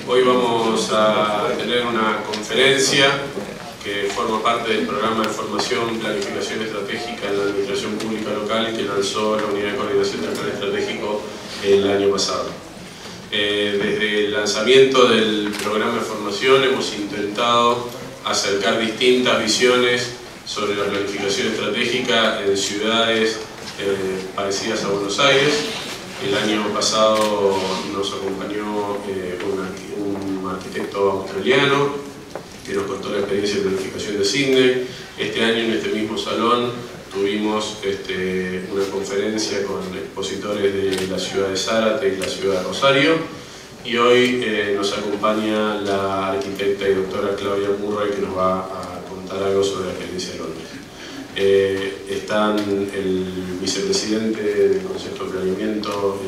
Hoy vamos a tener una conferencia que forma parte del programa de formación Planificación Estratégica en la Administración Pública Local que lanzó la Unidad de Coordinación del Plan Estratégico el año pasado. Desde el lanzamiento del programa de formación hemos intentado acercar distintas visiones sobre la planificación estratégica en ciudades parecidas a Buenos Aires. El año pasado nos acompañó un arquitecto australiano que nos contó la experiencia de planificación de Sydney. Este año en este mismo salón tuvimos una conferencia con expositores de la ciudad de Zárate y la ciudad de Rosario, y hoy nos acompaña la arquitecta y doctora Claudia Murray, que nos va a contar algo sobre la experiencia de Londres. Están el vicepresidente del Consejo de Planeamiento,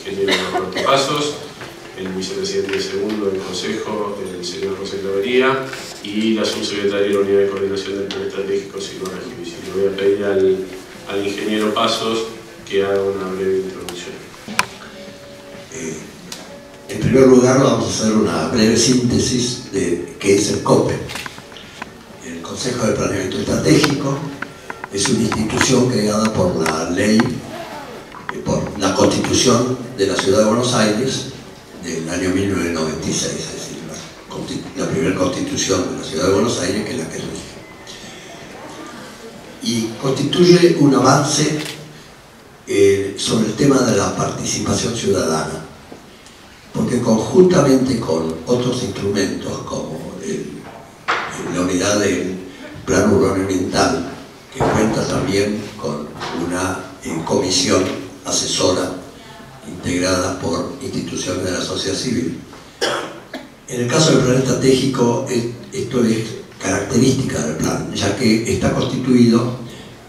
el ingeniero Roberto Pasos, el vicepresidente segundo del Consejo, el señor José Clavería, y la subsecretaria de la Unidad de Coordinación del Plan Estratégico, Silvana Givis. Le voy a pedir al ingeniero Pasos que haga una breve introducción. En primer lugar, vamos a hacer una breve síntesis de qué es el COPE. El Consejo de Planeamiento Estratégico es una institución creada por la ley, por la Constitución de la Ciudad de Buenos Aires del año 1996, es decir, la primera Constitución de la Ciudad de Buenos Aires, que es la que rige. Y constituye un avance sobre el tema de la participación ciudadana, porque conjuntamente con otros instrumentos como la unidad del Plan Urbano Ambiental, que cuenta también con una comisión asesora integrada por instituciones de la sociedad civil. En el caso del plan estratégico, esto es característica del plan, ya que está constituido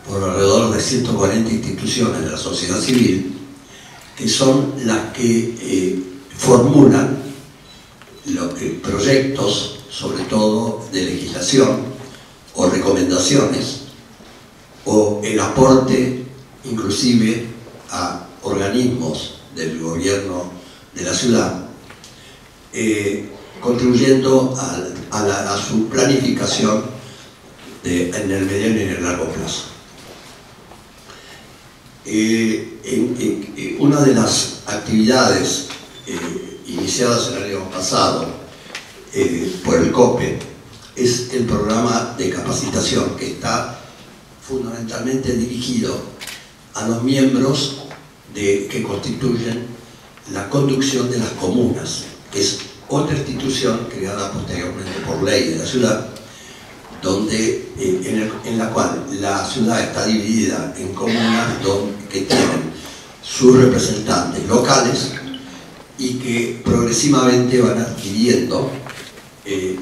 por alrededor de 140 instituciones de la sociedad civil, que son las que formulan proyectos, sobre todo de legislación o recomendaciones, o el aporte inclusive a organismos del gobierno de la ciudad, contribuyendo a su planificación en el mediano y en el largo plazo. Una de las actividades iniciadas el año pasado por el COPE es el programa de capacitación, que está fundamentalmente dirigido a los miembros que constituyen la conducción de las comunas, que es otra institución creada posteriormente por ley de la ciudad, donde, en la cual la ciudad está dividida en comunas que tienen sus representantes locales y que progresivamente van adquiriendo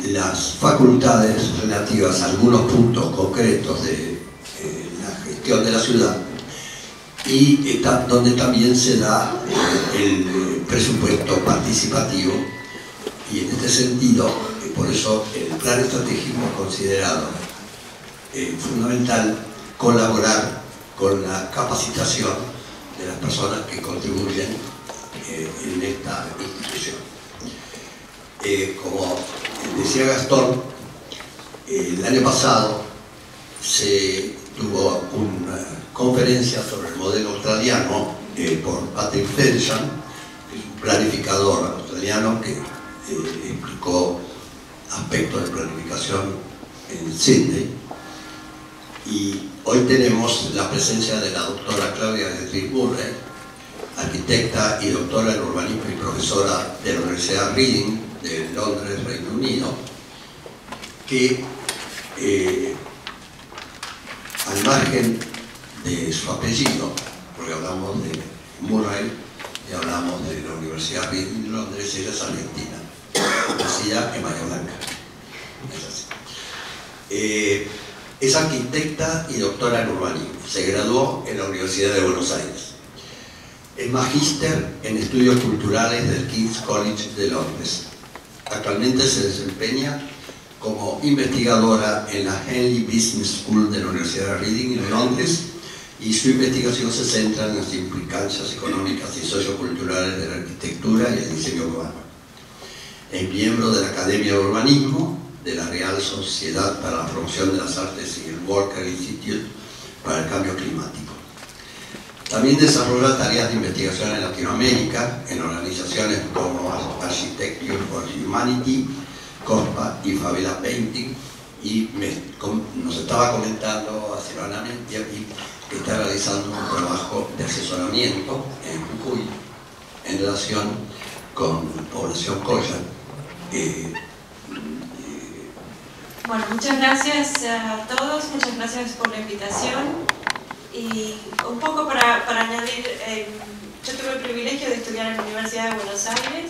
las facultades relativas a algunos puntos concretos de la gestión de la ciudad, y donde también se da el presupuesto participativo. Y en este sentido, por eso el plan estratégico ha considerado fundamental colaborar con la capacitación de las personas que contribuyen en esta institución. Como decía Gastón, el año pasado se tuvo una conferencia sobre el modelo australiano por Patrick Featherston, que es un planificador australiano que explicó aspectos de planificación en Sydney. Y hoy tenemos la presencia de la doctora Claudia Murray, arquitecta y doctora en urbanismo y profesora de la Universidad Reading de Londres, Reino Unido, que al margen de su apellido, porque hablamos de Murray y hablamos de la Universidad Reading de Londres, ella es argentina, nacida en Bahía Blanca. Es arquitecta y doctora en urbanismo. Se graduó en la Universidad de Buenos Aires. Es magíster en estudios culturales del King's College de Londres. Actualmente se desempeña como investigadora en la Henley Business School de la Universidad de Reading en Londres, y su investigación se centra en las implicancias económicas y socioculturales de la arquitectura y el diseño urbano. Es miembro de la Academia de Urbanismo, de la Real Sociedad para la Promoción de las Artes y el Walker Institute para el Cambio Climático. También desarrolla tareas de investigación en Latinoamérica, en organizaciones como Architecture for Humanity, COSPA y Favela Painting, y nos estaba comentando hace vanamente aquí que está realizando un trabajo de asesoramiento en Jujuy en relación con población Colla. Bueno, muchas gracias a todos, muchas gracias por la invitación. Y un poco para añadir, yo tuve el privilegio de estudiar en la Universidad de Buenos Aires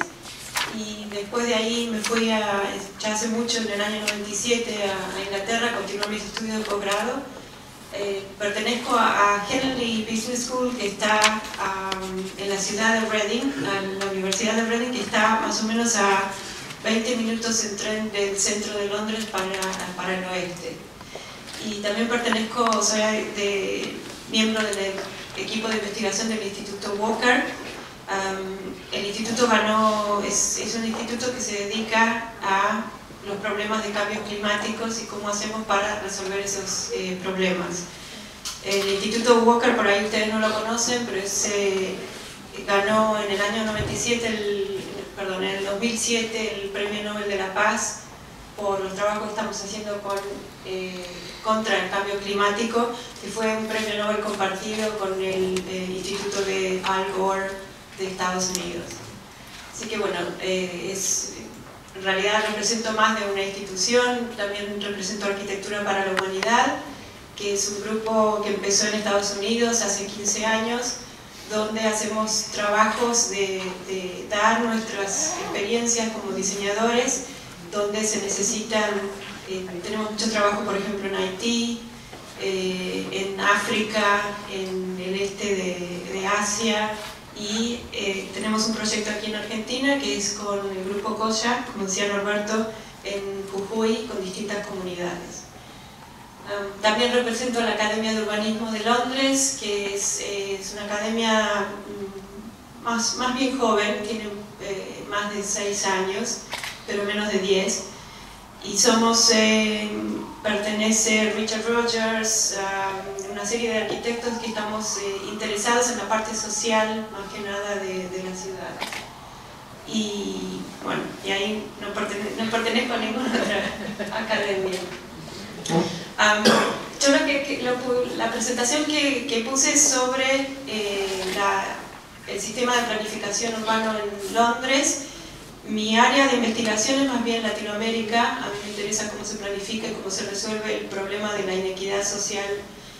y después de ahí me fui ya hace mucho, en el año 97, a Inglaterra, a continuar mis estudios de posgrado. Pertenezco a Henley Business School, que está en la ciudad de Reading, a la Universidad de Reading, que está más o menos a 20 minutos en tren del centro de Londres para el oeste. Y también soy miembro del equipo de investigación del Instituto Walker. El instituto es un instituto que se dedica a los problemas de cambios climáticos y cómo hacemos para resolver esos problemas. El Instituto Walker, por ahí ustedes no lo conocen, pero ganó en el año 97, en el 2007 el Premio Nobel de la Paz por los trabajos que estamos haciendo contra el cambio climático, que fue un premio Nobel compartido con el Instituto de Al Gore de Estados Unidos. Así que bueno, en realidad represento más de una institución, también represento Arquitectura para la Humanidad, que es un grupo que empezó en Estados Unidos hace 15 años, donde hacemos trabajos de dar nuestras experiencias como diseñadores, donde se necesitan, tenemos mucho trabajo por ejemplo en Haití, en África, en el este de Asia, y tenemos un proyecto aquí en Argentina que es con el grupo Colla, como decía Norberto, en Jujuy, con distintas comunidades. También represento a la Academia de Urbanismo de Londres, que es una academia más bien joven, tiene más de 6 años, pero menos de 10. Y pertenece Richard Rogers, una serie de arquitectos que estamos interesados en la parte social, más que nada de la ciudad. Y bueno, y ahí no pertenezco a ninguna otra academia. La presentación que puse sobre el sistema de planificación urbano en Londres, mi área de investigación es más bien Latinoamérica. A mí me interesa cómo se planifica y cómo se resuelve el problema de la inequidad social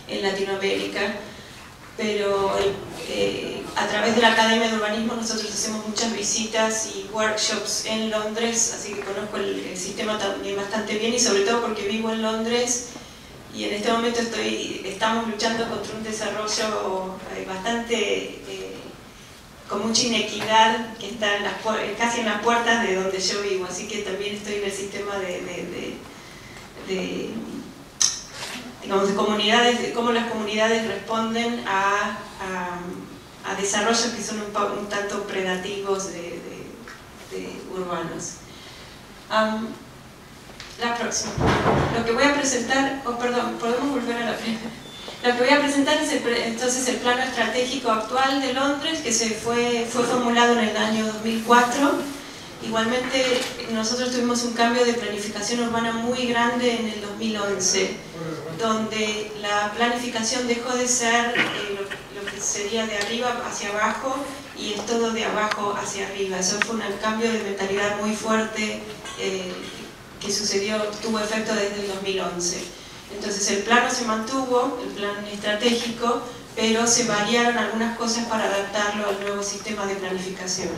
en Latinoamérica, pero a través de la Academia de Urbanismo nosotros hacemos muchas visitas y workshops en Londres, así que conozco el sistema también bastante bien, y sobre todo porque vivo en Londres y en este momento estamos luchando contra un desarrollo bastante con mucha inequidad que está casi en las puertas de donde yo vivo, así que también estoy en el sistema digamos, de comunidades, de cómo las comunidades responden a desarrollos que son un tanto predativos de urbanos. La próxima. Lo que voy a presentar, perdón, podemos volver a la primera. Lo que voy a presentar es entonces el plano estratégico actual de Londres, que fue formulado en el año 2004. Igualmente nosotros tuvimos un cambio de planificación urbana muy grande en el 2011, donde la planificación dejó de ser lo que sería de arriba hacia abajo y es todo de abajo hacia arriba. Eso fue un cambio de mentalidad muy fuerte que tuvo efecto desde el 2011. Entonces el plano se mantuvo, el plan estratégico, pero se variaron algunas cosas para adaptarlo al nuevo sistema de planificación.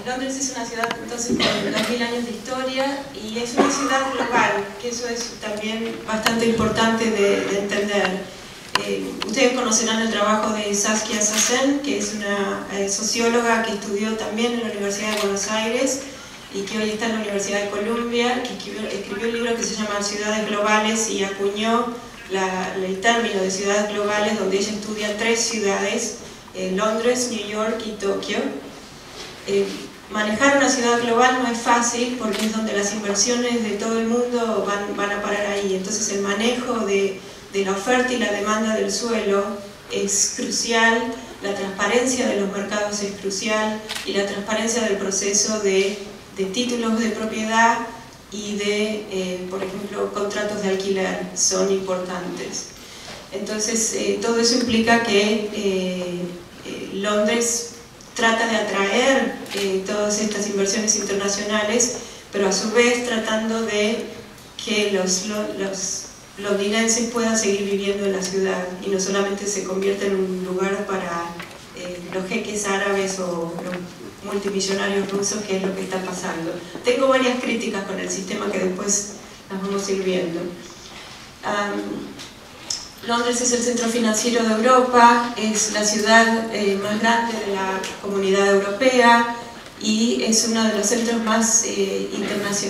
Londres es una ciudad entonces con 2000 años de historia y es una ciudad global, que eso es también bastante importante de entender. Ustedes conocerán el trabajo de Saskia Sassen, que es una socióloga que estudió también en la Universidad de Buenos Aires y que hoy está en la Universidad de Columbia, que escribió un libro que se llama Ciudades Globales y acuñó el término de ciudades globales, donde ella estudia 3 ciudades, Londres, New York y Tokio. Manejar una ciudad global no es fácil porque es donde las inversiones de todo el mundo van a parar ahí. Entonces el manejo de la oferta y la demanda del suelo es crucial, la transparencia de los mercados es crucial y la transparencia del proceso de títulos de propiedad y de, por ejemplo, contratos de alquiler son importantes. Entonces todo eso implica que Londres trata de atraer todas estas inversiones internacionales, pero a su vez tratando de que los londinenses puedan seguir viviendo en la ciudad y no solamente se convierta en un lugar para los jeques árabes o los multimillonarios rusos, que es lo que está pasando. Tengo varias críticas con el sistema que después las vamos a ir viendo. Londres es el centro financiero de Europa, es la ciudad más grande de la Comunidad Europea y es uno de los centros más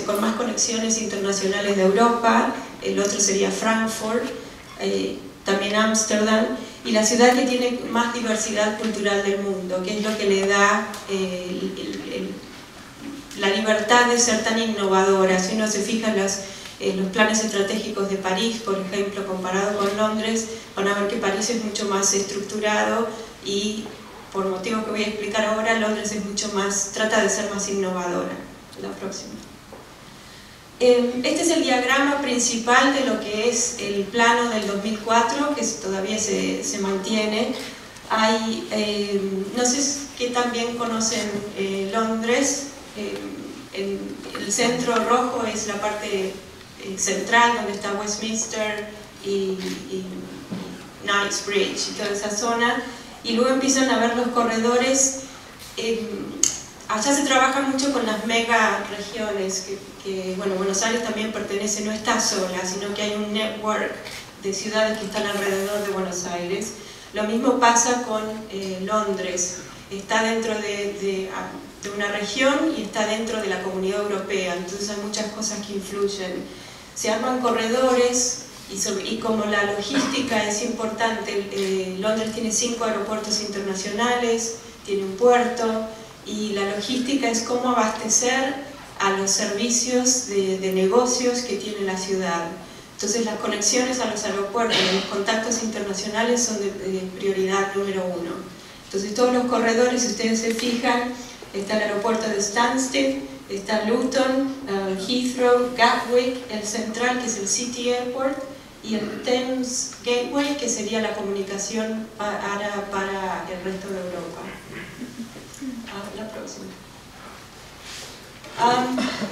con más conexiones internacionales de Europa. El otro sería Frankfurt, también Ámsterdam, y la ciudad que tiene más diversidad cultural del mundo, que es lo que le da la libertad de ser tan innovadora. Si uno se fija en los planes estratégicos de París, por ejemplo, comparado con Londres, van a ver que París es mucho más estructurado y, por motivos que voy a explicar ahora, Londres es mucho más, trata de ser más innovadora. La próxima. Este es el diagrama principal de lo que es el plano del 2004, que todavía se mantiene. No sé qué tan bien conocen Londres. El centro rojo es la parte central, donde está Westminster y Knightsbridge y toda esa zona, y luego empiezan a ver los corredores. Allá se trabaja mucho con las mega regiones, que bueno, Buenos Aires también pertenece, no está sola, sino que hay un network de ciudades que están alrededor de Buenos Aires. Lo mismo pasa con Londres, está dentro de una región y está dentro de la Comunidad Europea, entonces hay muchas cosas que influyen. Se arman corredores y como la logística es importante, Londres tiene 5 aeropuertos internacionales, tiene un puerto, y la logística es cómo abastecer a los servicios de negocios que tiene la ciudad. Entonces las conexiones a los aeropuertos y los contactos internacionales son de prioridad número 1. Entonces todos los corredores, si ustedes se fijan, está el aeropuerto de Stansted, está Luton, Heathrow, Gatwick, el central, que es el City Airport, y el Thames Gateway, que sería la comunicación para el resto de Europa. La próxima.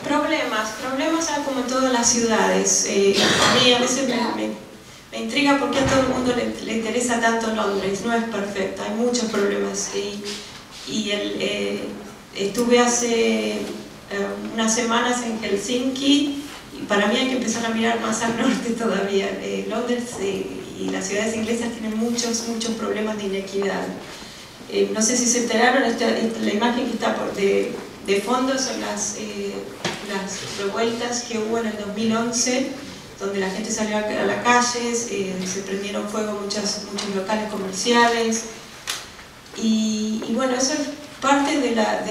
Problemas hay como en todas las ciudades. A mí a veces me intriga por qué a todo el mundo le interesa tanto Londres. No es perfecta, hay muchos problemas. Estuve hace unas semanas en Helsinki y para mí hay que empezar a mirar más al norte todavía. Londres y las ciudades inglesas tienen muchos problemas de inequidad. No sé si se enteraron, la imagen que está de fondo son las revueltas que hubo en el 2011, donde la gente salió a la calle, se prendieron fuego muchos locales comerciales, y bueno, eso es parte de la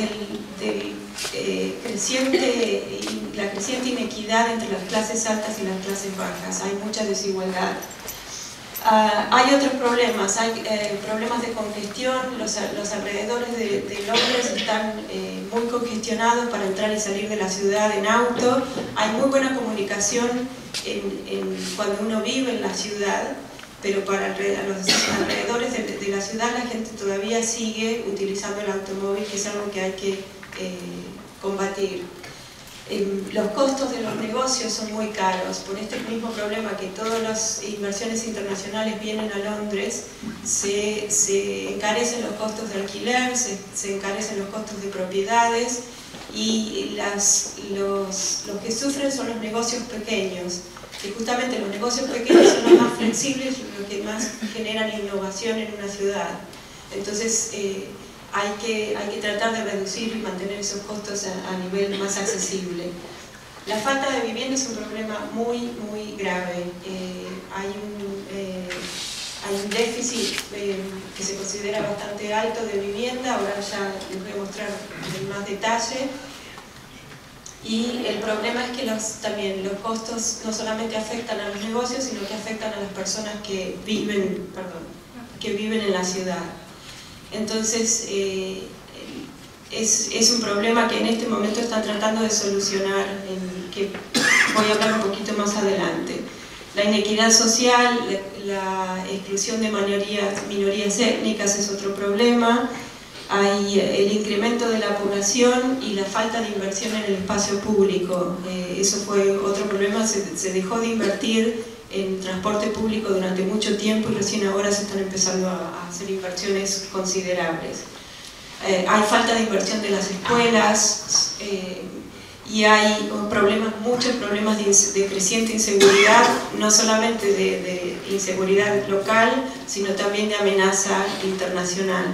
creciente inequidad entre las clases altas y las clases bajas. Hay mucha desigualdad. Hay otros problemas, hay problemas de congestión. Los alrededores de Londres están muy congestionados para entrar y salir de la ciudad en auto. Hay muy buena comunicación cuando uno vive en la ciudad, pero para los alrededores de la ciudad la gente todavía sigue utilizando el automóvil, que es algo que hay que combatir. Los costos de los negocios son muy caros, por este mismo problema que todas las inversiones internacionales vienen a Londres, se encarecen los costos de alquiler, se encarecen los costos de propiedades, y los que sufren son los negocios pequeños, que justamente los negocios pequeños son los más flexibles y los que más generan innovación en una ciudad. Entonces hay que tratar de reducir y mantener esos costos a nivel más accesible. La falta de vivienda es un problema muy grave. hay un déficit que se considera bastante alto de vivienda, ahora ya les voy a mostrar en más detalle. Y el problema es que también los costos no solamente afectan a los negocios, sino que afectan a las personas que viven en la ciudad. Entonces, es un problema que en este momento están tratando de solucionar, que voy a hablar un poquito más adelante. La inequidad social, la exclusión de minorías étnicas es otro problema. Hay el incremento de la población y la falta de inversión en el espacio público. Eso fue otro problema, se dejó de invertir en transporte público durante mucho tiempo y recién ahora se están empezando a hacer inversiones considerables. Hay falta de inversión de las escuelas y hay muchos problemas de creciente inseguridad, no solamente de inseguridad local, sino también de amenaza internacional.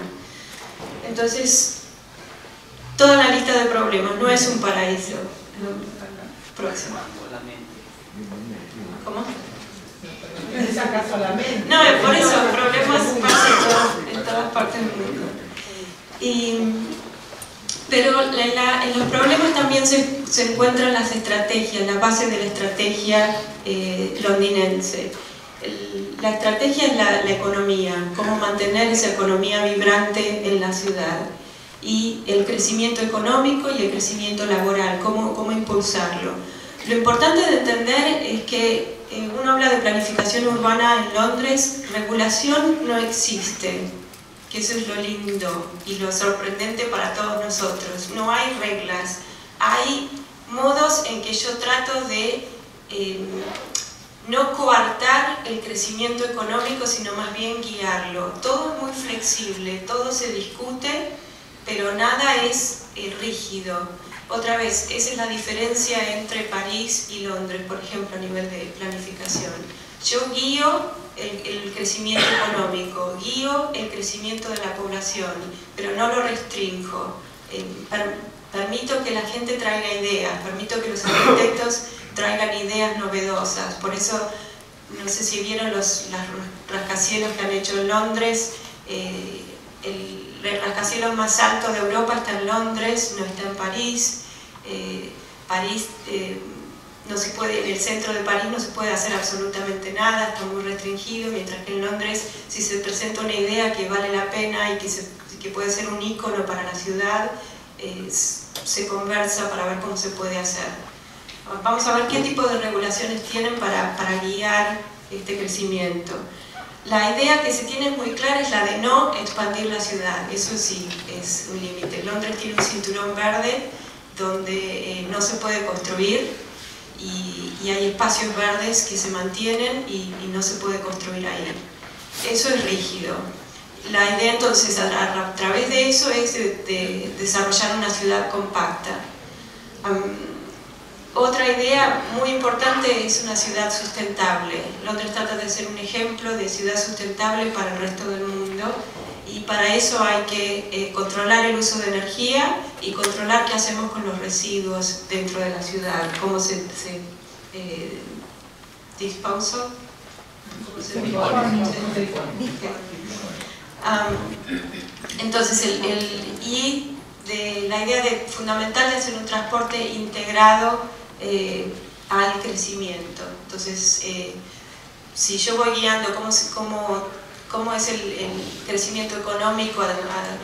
Entonces, toda la lista de problemas no es un paraíso. Próximo. ¿Cómo? No, por eso, problemas pasan en todas partes del mundo. Pero en los problemas también se encuentran las estrategias, la base de la estrategia londinense. La estrategia es la economía, cómo mantener esa economía vibrante en la ciudad, y el crecimiento económico y el crecimiento laboral, cómo impulsarlo. Lo importante de entender es que uno habla de planificación urbana en Londres, regulación no existe, que eso es lo lindo y lo sorprendente para todos nosotros. No hay reglas, hay modos en que yo trato de no coartar el crecimiento económico, sino más bien guiarlo. Todo es muy flexible, todo se discute, pero nada es rígido. Otra vez, esa es la diferencia entre París y Londres, por ejemplo, a nivel de planificación. Yo guío el crecimiento económico, guío el crecimiento de la población, pero no lo restrinjo. Permito que la gente traiga ideas, permito que los arquitectos traigan ideas novedosas. Por eso, no sé si vieron los rascacielos que han hecho en Londres. El rascacielos más alto de Europa está en Londres, no está en París. París no se puede, en el centro de París no se puede hacer absolutamente nada, está muy restringido, mientras que en Londres, si se presenta una idea que vale la pena y que puede ser un ícono para la ciudad, se conversa para ver cómo se puede hacer. Vamos a ver qué tipo de regulaciones tienen para guiar este crecimiento. La idea que se tiene muy clara es la de no expandir la ciudad, eso sí, es un límite. Londres tiene un cinturón verde donde no se puede construir y hay espacios verdes que se mantienen y no se puede construir ahí. Eso es rígido. La idea entonces a través de eso es de desarrollar una ciudad compacta. Otra idea muy importante es una ciudad sustentable. Londres trata de ser un ejemplo de ciudad sustentable para el resto del mundo, y para eso hay que controlar el uso de energía y controlar qué hacemos con los residuos dentro de la ciudad, cómo se disposa. Entonces, la idea fundamental de hacer un transporte integrado al crecimiento. Entonces, si yo voy guiando cómo es el crecimiento económico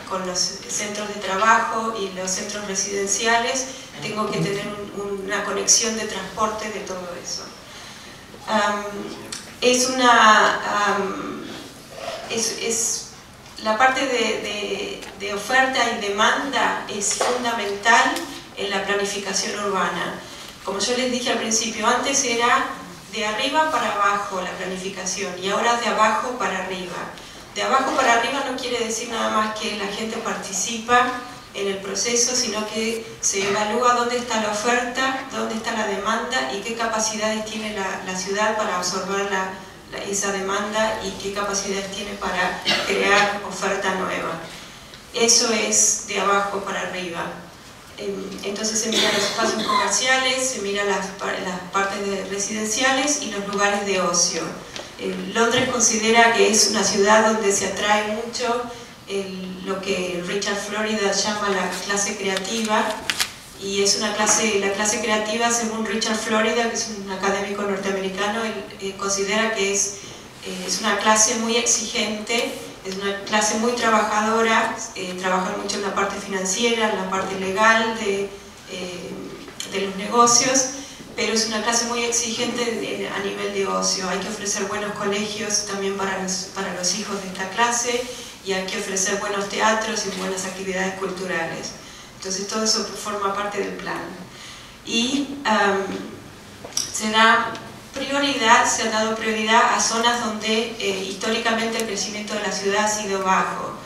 con los centros de trabajo y los centros residenciales, tengo que tener una conexión de transporte de todo eso. La parte de oferta y demanda es fundamental en la planificación urbana. Como yo les dije al principio, antes era de arriba para abajo la planificación y ahora de abajo para arriba. De abajo para arriba no quiere decir nada más que la gente participa en el proceso, sino que se evalúa dónde está la oferta, dónde está la demanda y qué capacidades tiene la ciudad para absorber esa demanda y qué capacidades tiene para crear oferta nueva. Eso es de abajo para arriba. Entonces se miran los espacios comerciales, se miran las partes residenciales y los lugares de ocio. Londres considera que es una ciudad donde se atrae mucho lo que Richard Florida llama la clase creativa, y es la clase creativa, según Richard Florida, que es un académico norteamericano, él considera que es una clase muy exigente, es una clase muy trabajadora, trabajan mucho en la parte financiera, en la parte legal de los negocios, pero es una clase muy exigente a nivel de ocio. Hay que ofrecer buenos colegios también para los hijos de esta clase, y hay que ofrecer buenos teatros y buenas actividades culturales. Entonces todo eso forma parte del plan. Y se ha dado prioridad a zonas donde históricamente el crecimiento de la ciudad ha sido bajo.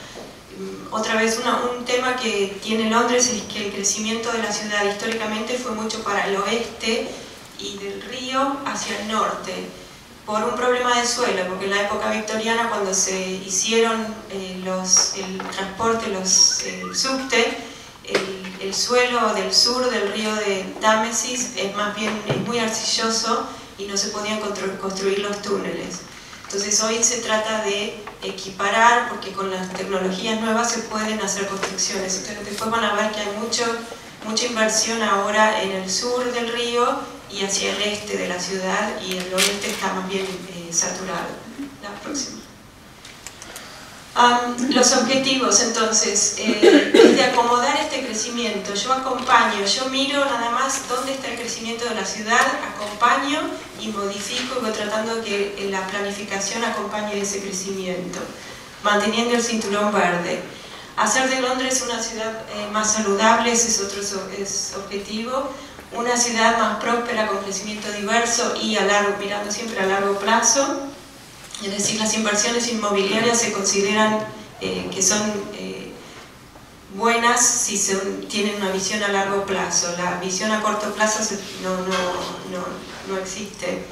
Otra vez, un tema que tiene Londres es que el crecimiento de la ciudad históricamente fue mucho para el oeste y del río hacia el norte, por un problema de suelo, porque en la época victoriana, cuando se hicieron el transporte, el subte, el suelo del sur del río de Támesis es muy arcilloso y no se podían construir los túneles. Entonces hoy se trata de equiparar, porque con las tecnologías nuevas se pueden hacer construcciones. Entonces después van a ver que hay mucha inversión ahora en el sur del río y hacia el este de la ciudad, y el oeste está más bien saturado. La próxima. Los objetivos, entonces, es de acomodar este crecimiento. Yo miro nada más dónde está el crecimiento de la ciudad, acompaño y modifico, y voy tratando que la planificación acompañe ese crecimiento, manteniendo el cinturón verde. Hacer de Londres una ciudad más saludable, ese es otro objetivo. Una ciudad más próspera, con crecimiento diverso y mirando siempre a largo plazo. Es decir, las inversiones inmobiliarias se consideran que son buenas si tienen una visión a largo plazo. La visión a corto plazo no existe.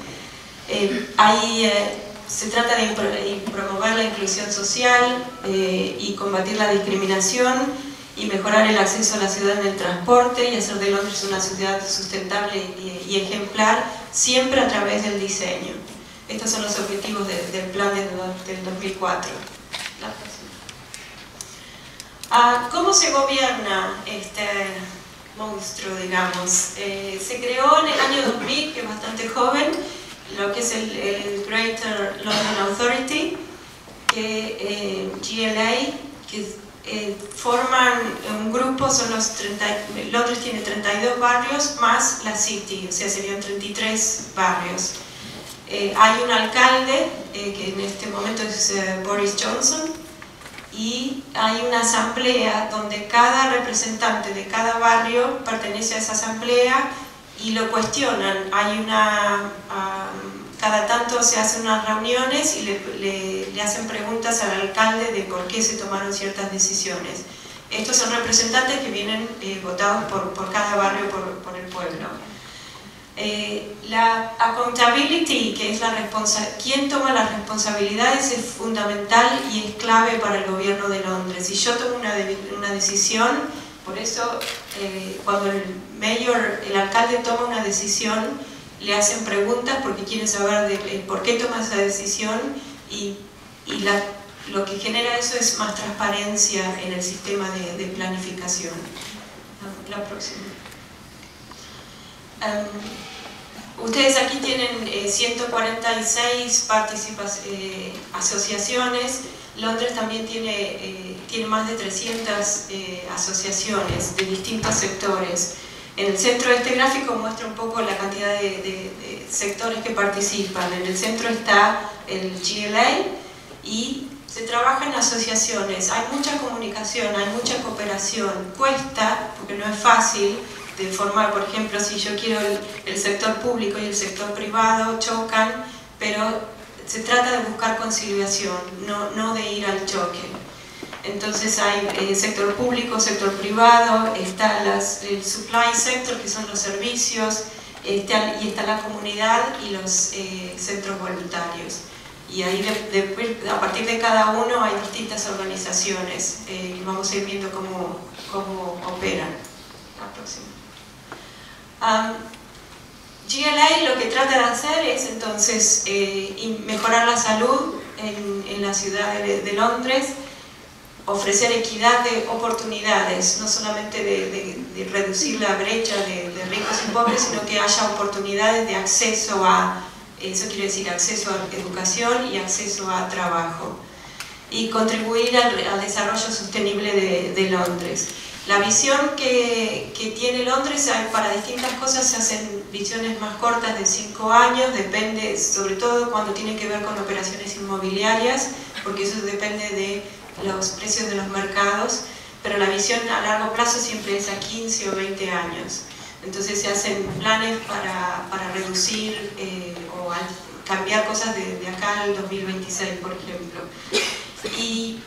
Se trata de promover la inclusión social y combatir la discriminación, y mejorar el acceso a la ciudad en el transporte, y hacer de Londres una ciudad sustentable y ejemplar, siempre a través del diseño. Estos son los objetivos del plan del 2004. ¿Cómo se gobierna este monstruo, digamos? Se creó en el año 2000, que es bastante joven, lo que es el Greater London Authority, GLA, que forman un grupo, Londres tiene 32 barrios más la City, o sea, serían 33 barrios. Hay un alcalde, que en este momento es Boris Johnson, y hay una asamblea donde cada representante de cada barrio pertenece a esa asamblea y lo cuestionan. Cada tanto se hacen unas reuniones y le hacen preguntas al alcalde de por qué se tomaron ciertas decisiones. Estos son representantes que vienen votados por cada barrio, por el pueblo. La accountability, que es quién toma las responsabilidades, es fundamental y es clave para el gobierno de Londres. Si yo tomo una decisión, por eso cuando el alcalde toma una decisión, le hacen preguntas porque quieren saber por qué toma esa decisión, y lo que genera eso es más transparencia en el sistema de planificación. La próxima. Ustedes aquí tienen 146 asociaciones. Londres también tiene más de 300 asociaciones de distintos sectores. En el centro de este gráfico muestra un poco la cantidad de sectores que participan. En el centro está el GLA y se trabaja en asociaciones. Hay mucha comunicación, hay mucha cooperación. Cuesta, porque no es fácil de formar. Por ejemplo, si yo quiero el sector público y el sector privado chocan, pero se trata de buscar conciliación, no de ir al choque. Entonces hay sector público, sector privado, está el supply sector, que son los servicios, y está la comunidad y los centros voluntarios. Y ahí a partir de cada uno hay distintas organizaciones, y vamos a ir viendo cómo operan. La próxima. GLA lo que trata de hacer es entonces mejorar la salud en la ciudad de Londres, ofrecer equidad de oportunidades, no solamente de reducir la brecha de ricos y pobres, sino que haya oportunidades de acceso a, eso quiere decir acceso a educación y acceso a trabajo, y contribuir al desarrollo sostenible de Londres. La visión que tiene Londres, para distintas cosas se hacen visiones más cortas de 5 años, depende sobre todo cuando tiene que ver con operaciones inmobiliarias, porque eso depende de los precios de los mercados, pero la visión a largo plazo siempre es a 15 o 20 años. Entonces se hacen planes para reducir o cambiar cosas de acá al 2026, por ejemplo. Y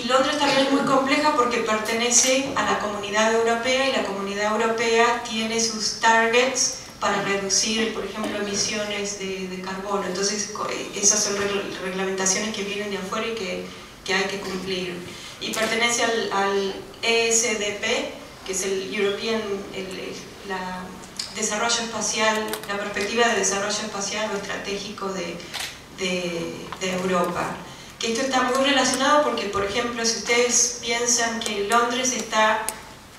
Londres también es muy compleja porque pertenece a la Comunidad Europea, y la Comunidad Europea tiene sus targets para reducir, por ejemplo, emisiones de carbono. Entonces esas son reglamentaciones que vienen de afuera y que hay que cumplir. Y pertenece al ESDP, que es el European, desarrollo espacial, la perspectiva de desarrollo espacial o estratégico de Europa. Que esto está muy relacionado porque, por ejemplo, si ustedes piensan que Londres está...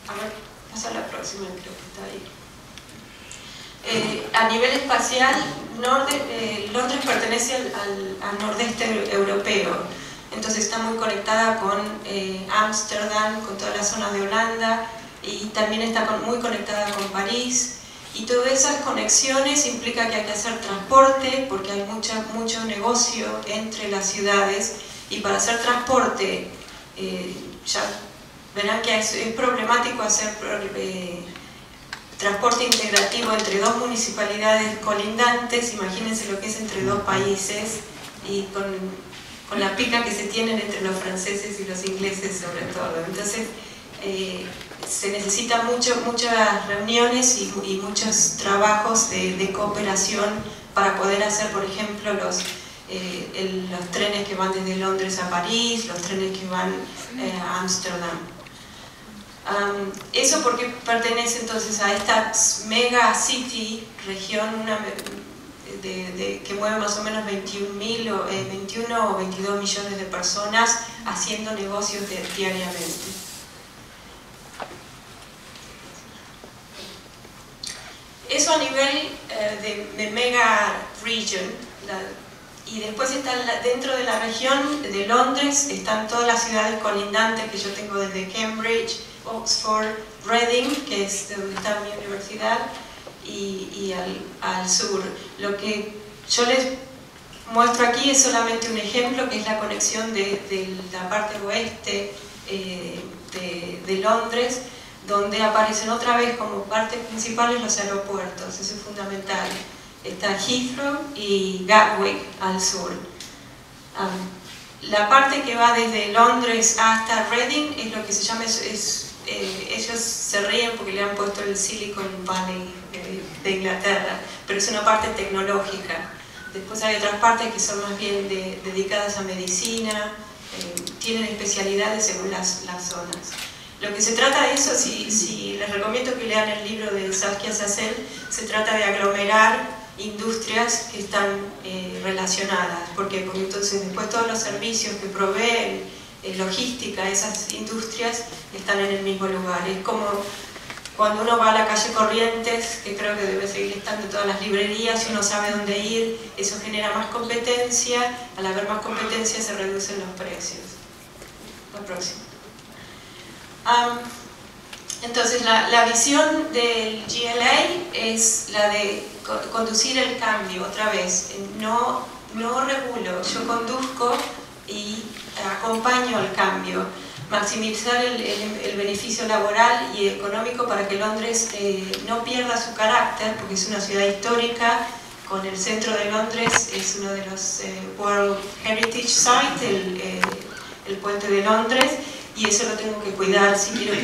A ver, pasa a la próxima, creo que está ahí. A nivel espacial, Londres pertenece al nordeste europeo. Entonces está muy conectada con Ámsterdam, con toda la zona de Holanda, y también está muy conectada con París. Y todas esas conexiones implica que hay que hacer transporte, porque hay mucho negocio entre las ciudades, y para hacer transporte, ya verán que es problemático hacer transporte integrativo entre 2 municipalidades colindantes. Imagínense lo que es entre 2 países, y con la pica que se tienen entre los franceses y los ingleses sobre todo. Entonces, se necesitan muchas reuniones y muchos trabajos de cooperación para poder hacer, por ejemplo, los trenes que van desde Londres a París, los trenes que van a Ámsterdam. Eso porque pertenece entonces a esta mega city, región que mueve más o menos 21 o 22 millones de personas haciendo negocios diariamente. Eso a nivel de mega region, y después están dentro de la región de Londres, están todas las ciudades colindantes que yo tengo desde Cambridge, Oxford, Reading, que es donde está mi universidad, y al sur. Lo que yo les muestro aquí es solamente un ejemplo, que es la conexión de la parte oeste de Londres, donde aparecen otra vez como partes principales los aeropuertos. Eso es fundamental. Está Heathrow y Gatwick al sur. La parte que va desde Londres hasta Reading es lo que se llama, ellos se ríen porque le han puesto el Silicon Valley de Inglaterra, pero es una parte tecnológica. Después hay otras partes que son más bien dedicadas a medicina, tienen especialidades según las zonas. Lo que se trata de eso, si les recomiendo que lean el libro de Saskia Sassen, se trata de aglomerar industrias que están relacionadas. Porque entonces después todos los servicios que proveen logística, esas industrias están en el mismo lugar. Es como cuando uno va a la calle Corrientes, que creo que debe seguir estando en todas las librerías, y uno sabe dónde ir, eso genera más competencia. Al haber más competencia se reducen los precios. La próxima. Entonces la visión del GLA es la de conducir el cambio otra vez. No regulo, yo conduzco y acompaño al cambio. Maximizar el beneficio laboral y económico para que Londres no pierda su carácter, porque es una ciudad histórica. Con el centro de Londres es uno de los World Heritage Sites, el puente de Londres, y eso lo tengo que cuidar si quiero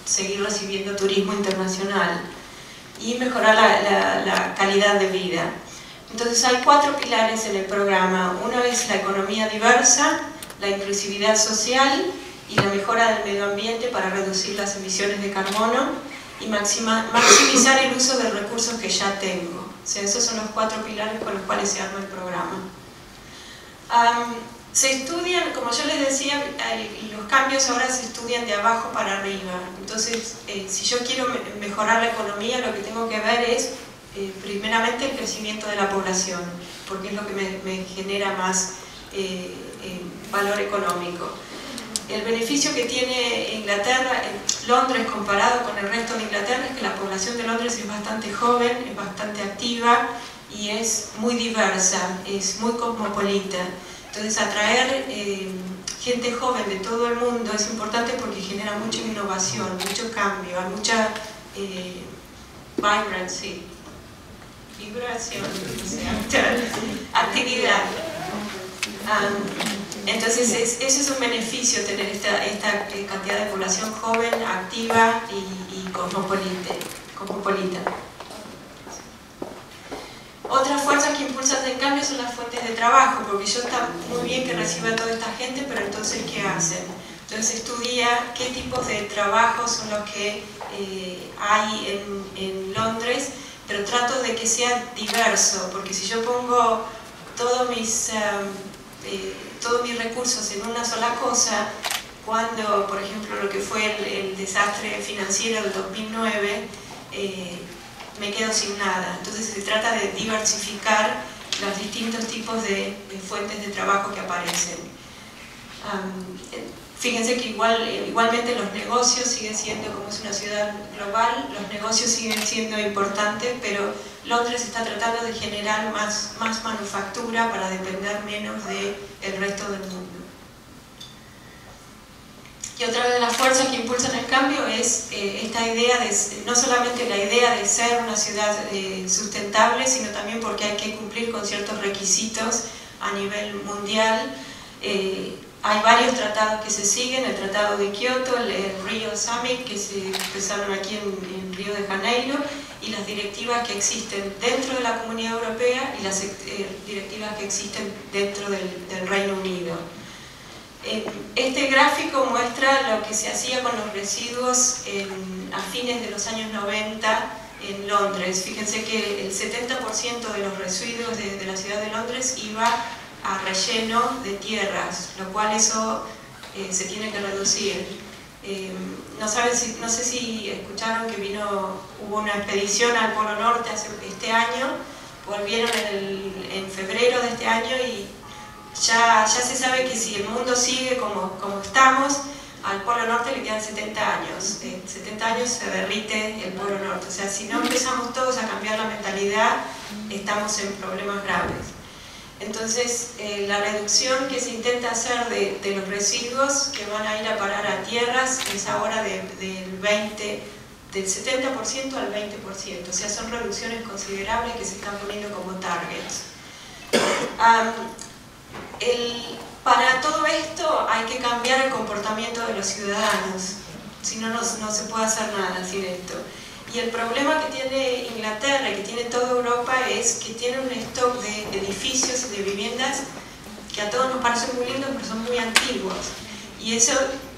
seguir recibiendo turismo internacional y mejorar la calidad de vida. Entonces hay 4 pilares en el programa. Uno es la economía diversa, la inclusividad social y la mejora del medio ambiente para reducir las emisiones de carbono y maximizar el uso de recursos que ya tengo. O sea, esos son los 4 pilares con los cuales se arma el programa. Se estudian, como yo les decía, los cambios ahora se estudian de abajo para arriba. Entonces, si yo quiero mejorar la economía, lo que tengo que ver es, primeramente, el crecimiento de la población, porque es lo que me genera más valor económico. El beneficio que tiene Inglaterra, Londres comparado con el resto de Inglaterra, es que la población de Londres es bastante joven, es bastante activa y es muy diversa, es muy cosmopolita. Entonces atraer gente joven de todo el mundo es importante porque genera mucha innovación, mucho cambio, hay mucha vibrancy, vibración, o sea, actividad. Entonces eso es un beneficio, tener esta cantidad de población joven, activa y cosmopolita. Otras fuerzas que impulsan el cambio son las fuentes de trabajo, porque yo está muy bien que reciba a toda esta gente, pero entonces ¿qué hacen? Entonces estudia qué tipos de trabajos son los que hay en Londres, pero trato de que sea diverso, porque si yo pongo todos mis recursos en una sola cosa, cuando, por ejemplo, lo que fue el desastre financiero del 2009, me quedo sin nada. Entonces se trata de diversificar los distintos tipos de fuentes de trabajo que aparecen. Fíjense que igualmente los negocios siguen siendo, como es una ciudad global, los negocios siguen siendo importantes, pero Londres está tratando de generar más manufactura para depender menos del resto del mundo. Y otra de las fuerzas que impulsan el cambio es esta idea no solamente la idea de ser una ciudad sustentable, sino también porque hay que cumplir con ciertos requisitos a nivel mundial. Hay varios tratados que se siguen, el Tratado de Kioto, el Rio Summit, que se empezaron aquí en Río de Janeiro, y las directivas que existen dentro de la Comunidad Europea y las directivas que existen dentro del Reino Unido. Este gráfico muestra lo que se hacía con los residuos a fines de los años 90 en Londres. Fíjense que el 70% de los residuos de la ciudad de Londres iba a relleno de tierras, lo cual eso se tiene que reducir. No sé si escucharon que hubo una expedición al Polo Norte este año, volvieron en febrero de este año y ya se sabe que si el mundo sigue como estamos, al Polo Norte le quedan 70 años. 70 años se derrite el Polo Norte. O sea, si no empezamos todos a cambiar la mentalidad, estamos en problemas graves. Entonces, la reducción que se intenta hacer de los residuos que van a ir a parar a tierras es ahora del 70% al 20%. O sea, son reducciones considerables que se están poniendo como targets. Para todo esto hay que cambiar el comportamiento de los ciudadanos, si no, no se puede hacer nada sin esto. Y el problema que tiene Inglaterra y que tiene toda Europa es que tiene un stock de edificios y de viviendas que a todos nos parecen muy lindos, pero son muy antiguos. Y eso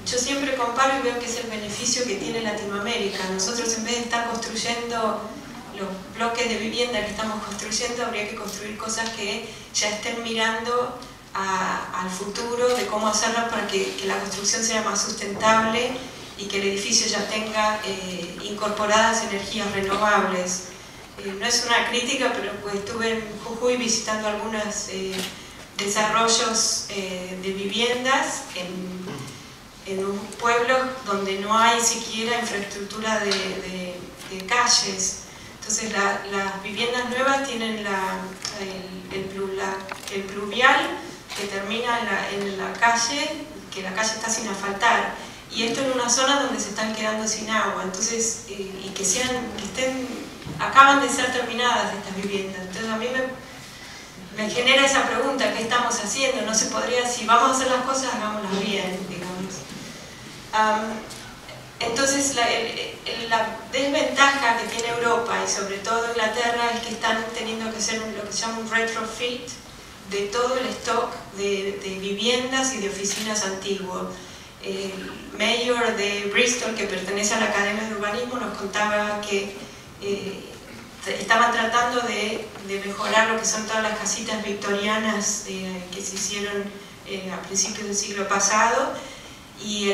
yo siempre comparo y veo que es el beneficio que tiene Latinoamérica. Nosotros, en vez de estar construyendo los bloques de vivienda que estamos construyendo, habría que construir cosas que ya estén mirando al futuro de cómo hacerlas para que la construcción sea más sustentable y que el edificio ya tenga incorporadas energías renovables. No es una crítica, pero pues estuve en Jujuy visitando algunos desarrollos de viviendas en un pueblo donde no hay siquiera infraestructura de calles. Entonces las viviendas nuevas tienen el pluvial que termina en la calle, que la calle está sin asfaltar, y esto en una zona donde se están quedando sin agua. Entonces, y acaban de ser terminadas estas viviendas. Entonces a mí me genera esa pregunta: ¿qué estamos haciendo? No se podría, si vamos a hacer las cosas, hagámoslas bien, digamos. Entonces la desventaja que tiene Europa y sobre todo Inglaterra es que están teniendo que hacer lo que se llama un retrofit de todo el stock de viviendas y de oficinas antiguos. El mayor de Bristol, que pertenece a la Academia de Urbanismo, nos contaba que estaban tratando de mejorar lo que son todas las casitas victorianas que se hicieron a principios del siglo pasado, y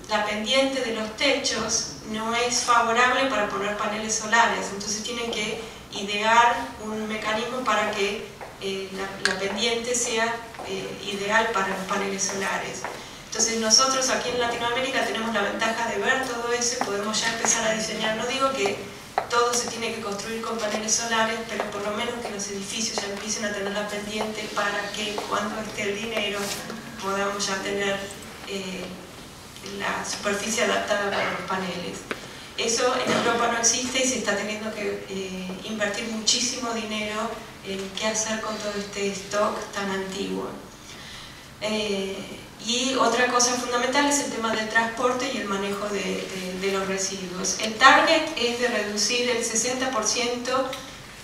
la pendiente de los techos no es favorable para poner paneles solares, entonces tienen que idear un mecanismo para que la pendiente sea ideal para los paneles solares. Entonces nosotros aquí en Latinoamérica tenemos la ventaja de ver todo eso y podemos ya empezar a diseñar. No digo que todo se tiene que construir con paneles solares, pero por lo menos que los edificios ya empiecen a tener la pendiente para que cuando esté el dinero podamos ya tener la superficie adaptada para los paneles. Eso en Europa no existe y se está teniendo que invertir muchísimo dinero en qué hacer con todo este stock tan antiguo. Y otra cosa fundamental es el tema del transporte y el manejo de los residuos. El target es de reducir el 60%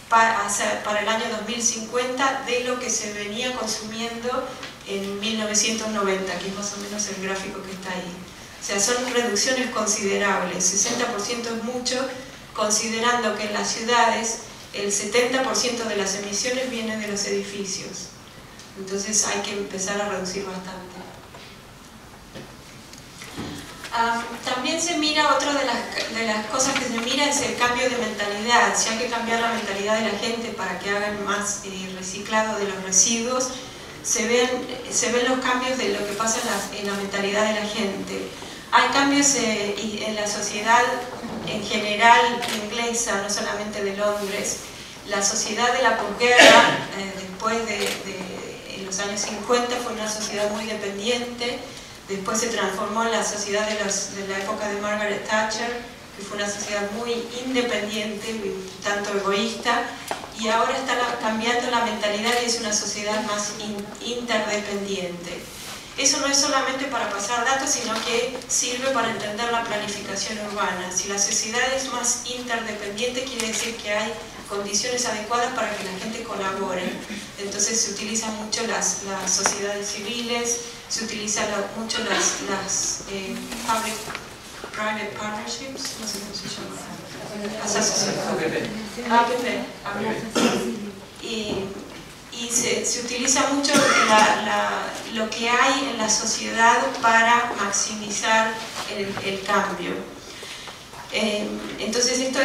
para el año 2050 de lo que se venía consumiendo en 1990, que es más o menos el gráfico que está ahí. O sea, son reducciones considerables, 60% es mucho, considerando que en las ciudades el 70% de las emisiones vienen de los edificios. Entonces hay que empezar a reducir bastante. También se mira, otra de las cosas que se mira es el cambio de mentalidad. Si hay que cambiar la mentalidad de la gente para que hagan más reciclado de los residuos, se ven los cambios de lo que pasa en la mentalidad de la gente. Hay cambios en la sociedad en general inglesa, no solamente de Londres. La sociedad de la posguerra, después en los años 50, fue una sociedad muy dependiente. Después se transformó en la sociedad de la época de Margaret Thatcher, que fue una sociedad muy independiente, tanto egoísta, y ahora está cambiando la mentalidad y es una sociedad más interdependiente. Eso no es solamente para pasar datos, sino que sirve para entender la planificación urbana. Si la sociedad es más interdependiente, quiere decir que hay condiciones adecuadas para que la gente colabore. Entonces se utilizan mucho las sociedades civiles, se utilizan mucho las public-private partnerships, no sé cómo se llama, las asociaciones. Y se utiliza mucho lo que hay en la sociedad para maximizar el cambio. Entonces esto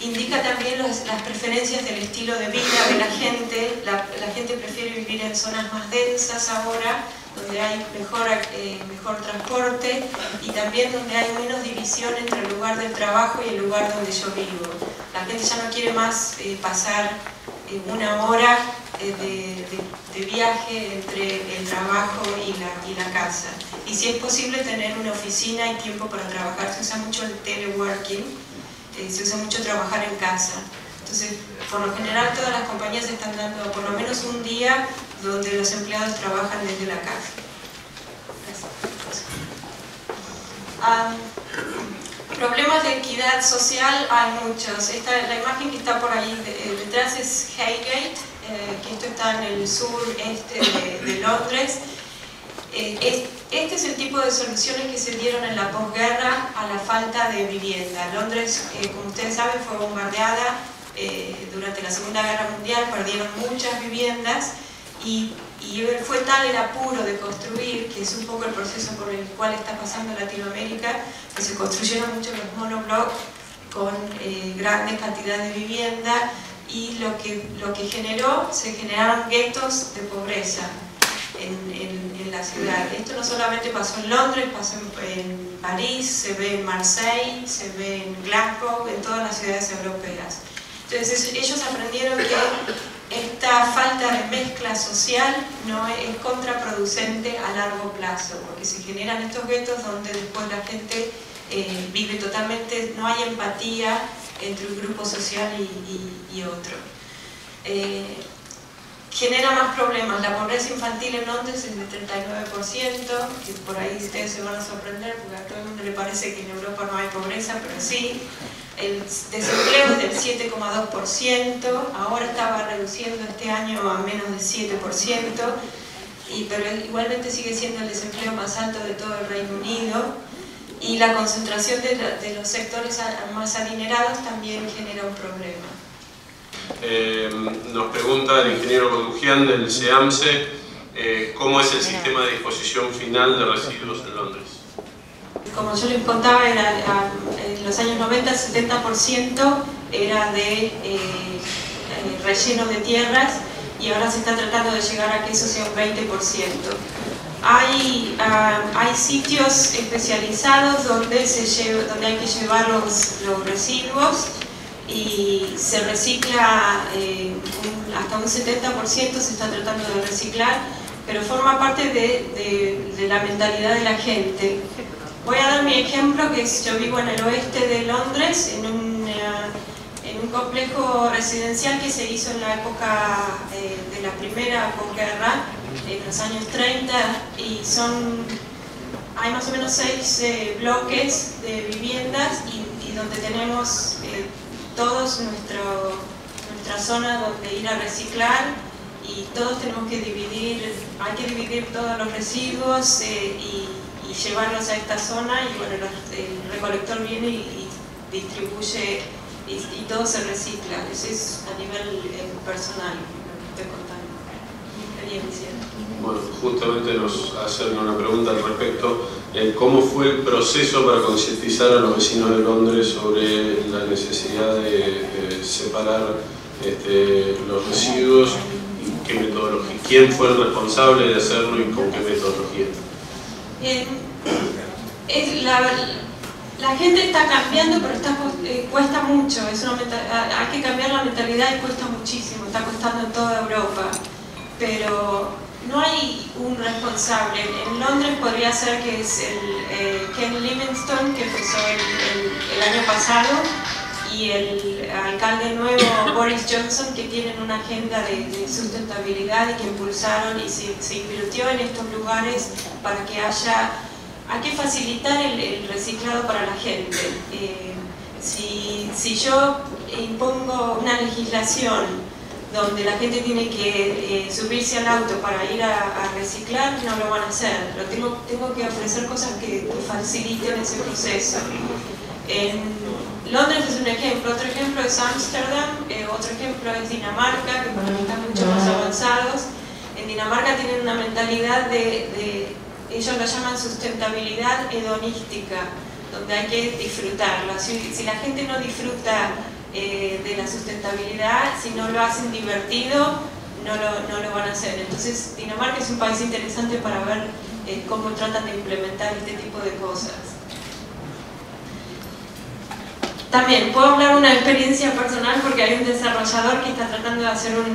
indica también las preferencias del estilo de vida de la gente. La gente prefiere vivir en zonas más densas ahora, donde hay mejor transporte y también donde hay menos división entre el lugar del trabajo y el lugar donde yo vivo. La gente ya no quiere más pasar una hora de viaje entre el trabajo y la casa. Y si es posible tener una oficina y tiempo para trabajar. Se usa mucho el teleworking, se usa mucho trabajar en casa. Entonces, por lo general todas las compañías están dando por lo menos un día donde los empleados trabajan desde la casa. Problemas de equidad social hay muchos. La imagen que está por ahí detrás es Highgate, que esto está en el sureste de Londres. Este es el tipo de soluciones que se dieron en la posguerra a la falta de vivienda. Londres, como ustedes saben, fue bombardeada durante la Segunda Guerra Mundial, perdieron muchas viviendas y fue tal el apuro de construir, que es un poco el proceso por el cual está pasando Latinoamérica, que se construyeron muchos los monoblocks con grandes cantidades de vivienda y lo que se generaron guetos de pobreza en la ciudad. Esto no solamente pasó en Londres, pasó en París, se ve en Marseille, se ve en Glasgow, en todas las ciudades europeas. Entonces ellos aprendieron que esta falta de mezcla social no es contraproducente a largo plazo, porque se generan estos guetos donde después la gente vive totalmente, no hay empatía entre un grupo social y otro. Genera más problemas. La pobreza infantil en Londres es del 39%, que por ahí ustedes se van a sorprender porque a todo el mundo le parece que en Europa no hay pobreza, pero sí. El desempleo es del 7,2%, ahora estaba reduciendo este año a menos del 7%, pero igualmente sigue siendo el desempleo más alto de todo el Reino Unido. y la concentración de los sectores más adinerados también genera un problema. Nos pregunta el ingeniero Condujian del SEAMSE, ¿cómo es el sistema de disposición final de residuos en Londres? Como yo les contaba, en los años 90 el 70% era de relleno de tierras, y ahora se está tratando de llegar a que eso sea un 20%. Hay sitios especializados donde hay que llevar los residuos y se recicla hasta un 70%, se está tratando de reciclar, pero forma parte de la mentalidad de la gente. Voy a dar mi ejemplo, que es, yo vivo en el oeste de Londres, en un complejo residencial que se hizo en la época de la primera posguerra, en los años 30, y hay más o menos 6 bloques de viviendas y donde tenemos todos nuestra zona donde ir a reciclar, y todos tenemos que hay que dividir todos los residuos y llevarlos a esta zona, y bueno, el recolector viene y distribuye y todo se recicla. Eso es a nivel personal, estoy contando mi experiencia. Bueno, justamente nos hacen una pregunta al respecto. ¿Cómo fue el proceso para concientizar a los vecinos de Londres sobre la necesidad de separar los residuos y qué metodología? ¿Quién fue el responsable de hacerlo y con qué metodología? La gente está cambiando, pero cuesta mucho. Hay que cambiar la mentalidad y cuesta muchísimo. Está costando en toda Europa, pero no hay un responsable. En Londres podría ser que es Ken Livingstone, que empezó el año pasado, y el alcalde nuevo Boris Johnson, que tienen una agenda de sustentabilidad y que impulsaron y se invirtió en estos lugares para que hay que facilitar el reciclado para la gente. Si yo impongo una legislación donde la gente tiene que subirse al auto para ir a reciclar, no lo van a hacer. Tengo que ofrecer cosas que faciliten ese proceso. Londres es un ejemplo, otro ejemplo es Ámsterdam, otro ejemplo es Dinamarca, que para mí están mucho más avanzados. En Dinamarca tienen una mentalidad ellos lo llaman sustentabilidad hedonística, donde hay que disfrutarla. Si la gente no disfruta de la sustentabilidad, si no lo hacen divertido, no lo van a hacer. Entonces Dinamarca es un país interesante para ver cómo tratan de implementar este tipo de cosas. También puedo hablar de una experiencia personal, porque hay un desarrollador que está tratando de hacer un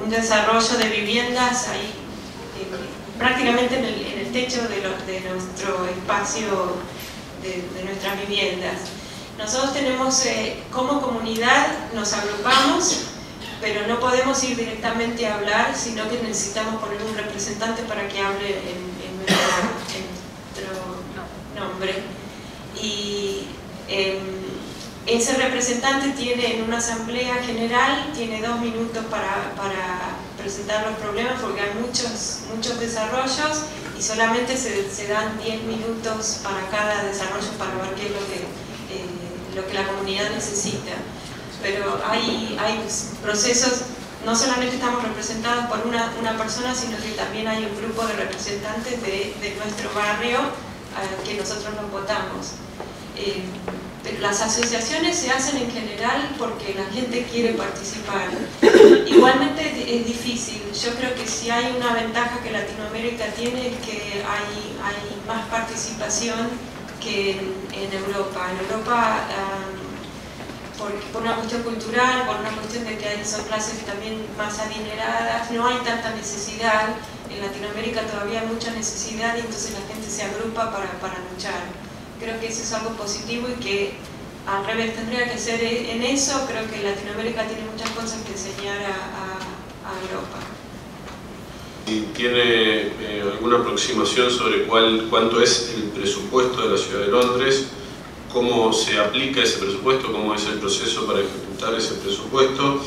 desarrollo de viviendas ahí, prácticamente en el techo de nuestro espacio de nuestras viviendas. Nosotros tenemos, como comunidad, nos agrupamos, pero no podemos ir directamente a hablar, sino que necesitamos poner un representante para que hable en nuestro nombre. Y ese representante tiene, en una asamblea general, tiene 2 minutos para presentar los problemas, porque hay muchos desarrollos y solamente se dan 10 minutos para cada desarrollo para ver qué es lo que la comunidad necesita. Pero hay procesos, no solamente estamos representados por una persona, sino que también hay un grupo de representantes de nuestro barrio que nosotros nos votamos. Pero las asociaciones se hacen en general porque la gente quiere participar. Igualmente es difícil. Yo creo que si hay una ventaja que Latinoamérica tiene, es que hay más participación que en Europa. En Europa, por una cuestión cultural, por una cuestión de que son clases también más adineradas, no hay tanta necesidad. En Latinoamérica todavía hay mucha necesidad y entonces la gente se agrupa para luchar. Creo que eso es algo positivo y que al revés tendría que ser en eso. Creo que Latinoamérica tiene muchas cosas que enseñar a Europa. ¿Y tiene alguna aproximación sobre cuánto es el presupuesto de la ciudad de Londres? ¿Cómo se aplica ese presupuesto? ¿Cómo es el proceso para ejecutar ese presupuesto?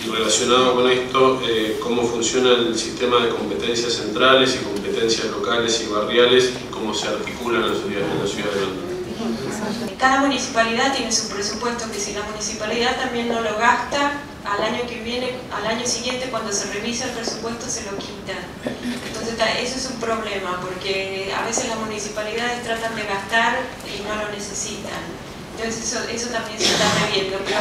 Y relacionado con esto, ¿cómo funciona el sistema de competencias centrales y competencias locales y barriales? cómo se articulan en la ciudad de Londres. Cada municipalidad tiene su presupuesto, que si la municipalidad también no lo gasta, al año que viene, al año siguiente, cuando se revisa el presupuesto, se lo quitan. Entonces eso es un problema, porque a veces las municipalidades tratan de gastar y no lo necesitan. Entonces eso también se está reviendo, pero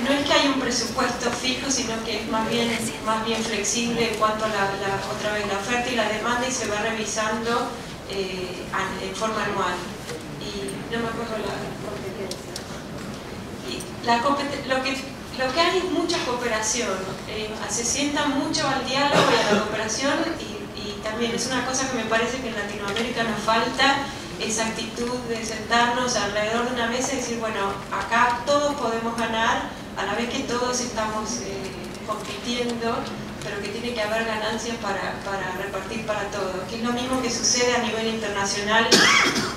no es que haya un presupuesto fijo, sino que es más bien flexible en cuanto a otra vez la oferta y la demanda, y se va revisando en forma anual. Y no me acuerdo la competencia. Lo que hay es mucha cooperación, se sienta mucho al diálogo y a la cooperación, y también es una cosa que me parece que en Latinoamérica nos falta, esa actitud de sentarnos alrededor de una mesa y decir, bueno, acá todos podemos ganar, a la vez que todos estamos compitiendo, pero que tiene que haber ganancias para repartir para todos, que es lo mismo que sucede a nivel internacional.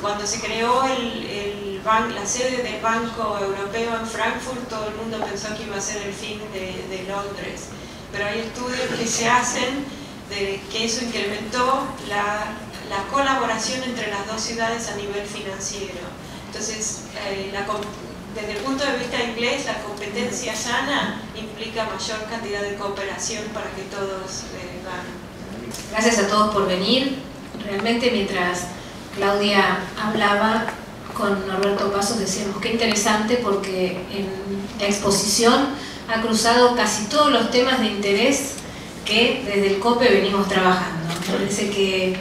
Cuando se creó la sede del Banco Europeo en Frankfurt, todo el mundo pensó que iba a ser el fin de Londres, pero hay estudios que se hacen de que eso incrementó la colaboración entre las dos ciudades a nivel financiero. Entonces, desde el punto de vista inglés, la competencia sana implica mayor cantidad de cooperación para que todos ganen. Gracias a todos por venir. Realmente, mientras Claudia hablaba con Norberto Pasos, decíamos qué interesante, porque en la exposición ha cruzado casi todos los temas de interés que desde el COPE venimos trabajando. Me parece que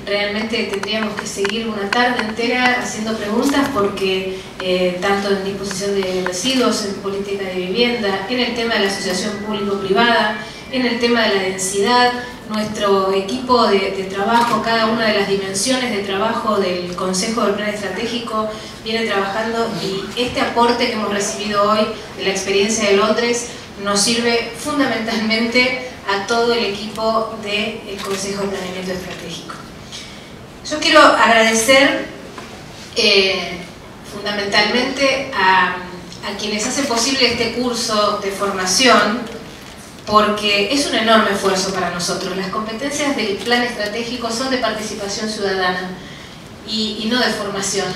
realmente tendríamos que seguir una tarde entera haciendo preguntas, porque tanto en disposición de residuos, en política de vivienda, en el tema de la asociación público-privada, en el tema de la densidad, nuestro equipo de trabajo, cada una de las dimensiones de trabajo del Consejo del Plan Estratégico viene trabajando, y este aporte que hemos recibido hoy de la experiencia de Londres nos sirve fundamentalmente a todo el equipo del Consejo de Planeamiento Estratégico. Yo quiero agradecer fundamentalmente a quienes hacen posible este curso de formación, porque es un enorme esfuerzo para nosotros. Las competencias del plan estratégico son de participación ciudadana y no de formación.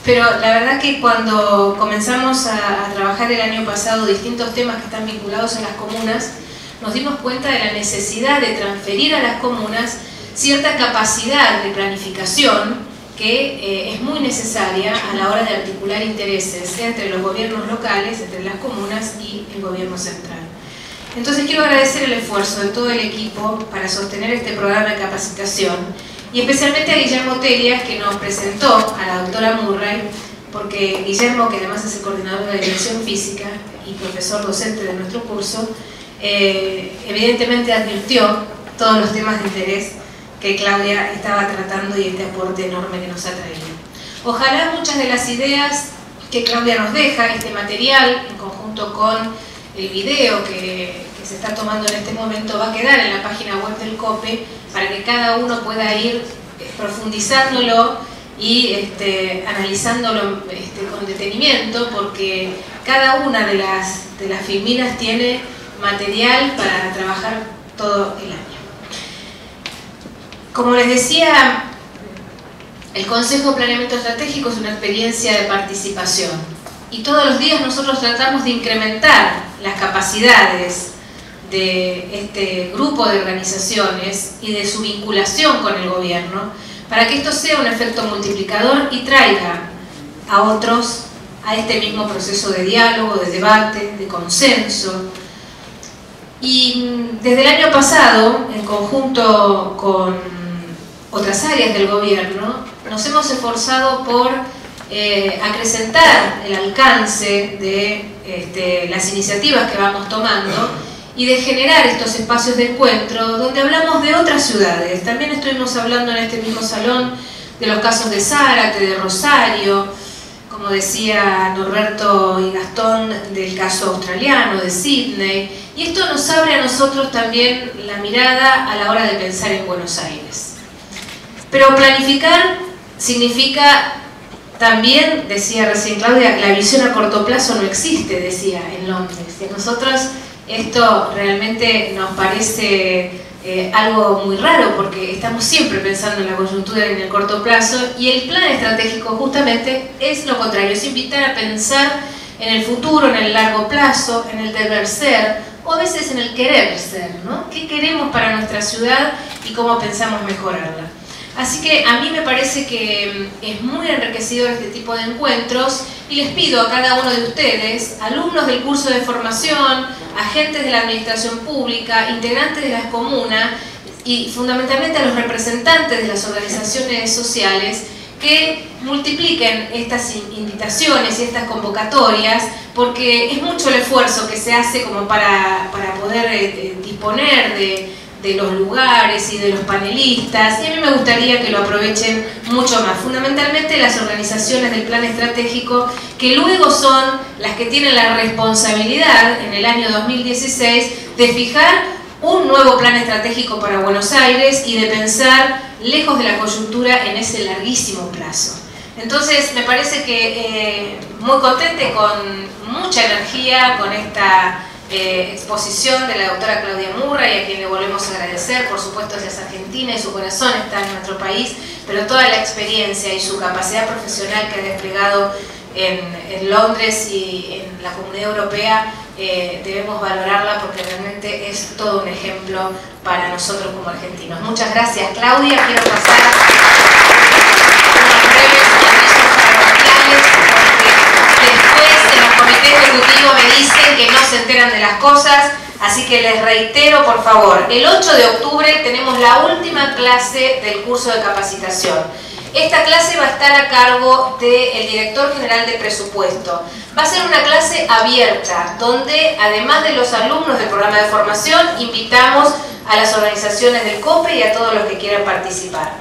Pero la verdad que cuando comenzamos a trabajar el año pasado distintos temas que están vinculados a las comunas, nos dimos cuenta de la necesidad de transferir a las comunas cierta capacidad de planificación que es muy necesaria a la hora de articular intereses entre los gobiernos locales, entre las comunas y el gobierno central. Entonces quiero agradecer el esfuerzo de todo el equipo para sostener este programa de capacitación, y especialmente a Guillermo Telias, que nos presentó a la doctora Murray, porque Guillermo, que además es el coordinador de la Dirección Física y profesor docente de nuestro curso, evidentemente advirtió todos los temas de interés que Claudia estaba tratando y este aporte enorme que nos ha traído. Ojalá muchas de las ideas que Claudia nos deja, este material, en conjunto con el video que se está tomando en este momento, va a quedar en la página web del COPE para que cada uno pueda ir profundizándolo y analizándolo con detenimiento, porque cada una de las filminas tiene material para trabajar todo el año. Como les decía, el Consejo de Planeamiento Estratégico es una experiencia de participación, y todos los días nosotros tratamos de incrementar las capacidades de este grupo de organizaciones y de su vinculación con el gobierno, para que esto sea un efecto multiplicador y traiga a otros a este mismo proceso de diálogo, de debate, de consenso. Y desde el año pasado, en conjunto con otras áreas del gobierno, nos hemos esforzado por acrecentar el alcance de las iniciativas que vamos tomando y de generar estos espacios de encuentro donde hablamos de otras ciudades. También estuvimos hablando en este mismo salón de los casos de Zárate, de Rosario, como decía Norberto y Gastón, del caso australiano, de Sydney, y esto nos abre a nosotros también la mirada a la hora de pensar en Buenos Aires. Pero planificar significa también, decía recién Claudia, la visión a corto plazo no existe, decía en Londres. Y a nosotros esto realmente nos parece algo muy raro porque estamos siempre pensando en la coyuntura y en el corto plazo, y el plan estratégico justamente es lo contrario, es invitar a pensar en el futuro, en el largo plazo, en el deber ser, o a veces en el querer ser, ¿no? ¿Qué queremos para nuestra ciudad y cómo pensamos mejorarla? Así que a mí me parece que es muy enriquecedor este tipo de encuentros, y les pido a cada uno de ustedes, alumnos del curso de formación, agentes de la administración pública, integrantes de las comunas y fundamentalmente a los representantes de las organizaciones sociales, que multipliquen estas invitaciones y estas convocatorias, porque es mucho el esfuerzo que se hace como para poder disponer de los lugares y de los panelistas, y a mí me gustaría que lo aprovechen mucho más, fundamentalmente las organizaciones del plan estratégico, que luego son las que tienen la responsabilidad en el año 2016 de fijar un nuevo plan estratégico para Buenos Aires y de pensar lejos de la coyuntura en ese larguísimo plazo. Entonces me parece que muy contente, con mucha energía, con esta exposición de la doctora Claudia Murray, a quien le volvemos a agradecer. Por supuesto, ella es argentina y su corazón está en nuestro país, pero toda la experiencia y su capacidad profesional que ha desplegado en Londres y en la Comunidad Europea debemos valorarla, porque realmente es todo un ejemplo para nosotros como argentinos. Muchas gracias, Claudia. Quiero pasar unos breves avisos parroquiales, porque después en los comités ejecutivos me dicen que no se enteran de las cosas, así que les reitero, por favor, el 8 de octubre tenemos la última clase del curso de capacitación. Esta clase va a estar a cargo del director general de presupuesto. Va a ser una clase abierta, donde además de los alumnos del programa de formación, invitamos a las organizaciones del COPE y a todos los que quieran participar.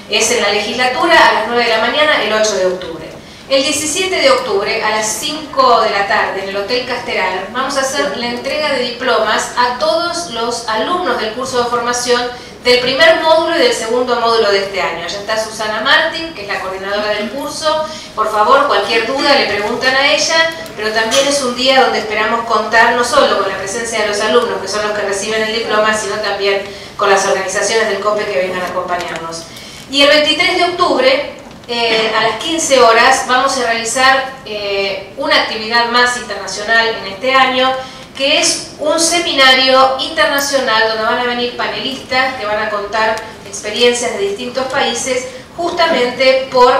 Es en la legislatura a las 9 de la mañana, el 8 de octubre. El 17 de octubre a las 5 de la tarde en el Hotel Castelar vamos a hacer la entrega de diplomas a todos los alumnos del curso de formación del primer módulo y del segundo módulo de este año. Ya está Susana Martín, que es la coordinadora del curso. Por favor, cualquier duda le preguntan a ella, pero también es un día donde esperamos contar no solo con la presencia de los alumnos, que son los que reciben el diploma, sino también con las organizaciones del COPE que vengan a acompañarnos. Y el 23 de octubre, a las 15 horas, vamos a realizar una actividad más internacional en este año, que es un seminario internacional donde van a venir panelistas que van a contar experiencias de distintos países, justamente por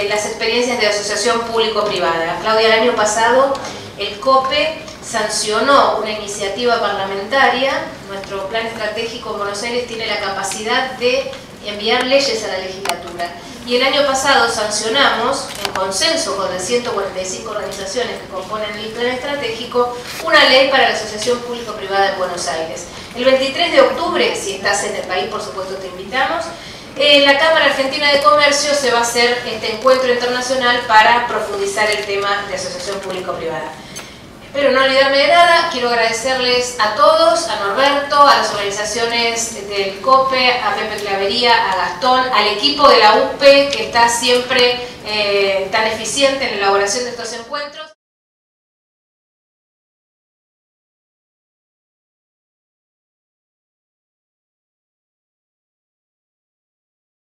las experiencias de asociación público-privada. Claudia, el año pasado el COPE sancionó una iniciativa parlamentaria. Nuestro plan estratégico en Buenos Aires tiene la capacidad de enviar leyes a la legislatura. Y el año pasado sancionamos, en consenso con las 145 organizaciones que componen el plan estratégico, una ley para la Asociación Público-Privada de Buenos Aires. El 23 de octubre, si estás en el país, por supuesto te invitamos, en la Cámara Argentina de Comercio se va a hacer este encuentro internacional para profundizar el tema de asociación público-privada. Espero no olvidarme de nada. Quiero agradecerles a todos, a Norberto, a las organizaciones del COPE, a Pepe Clavería, a Gastón, al equipo de la UPE que está siempre tan eficiente en la elaboración de estos encuentros.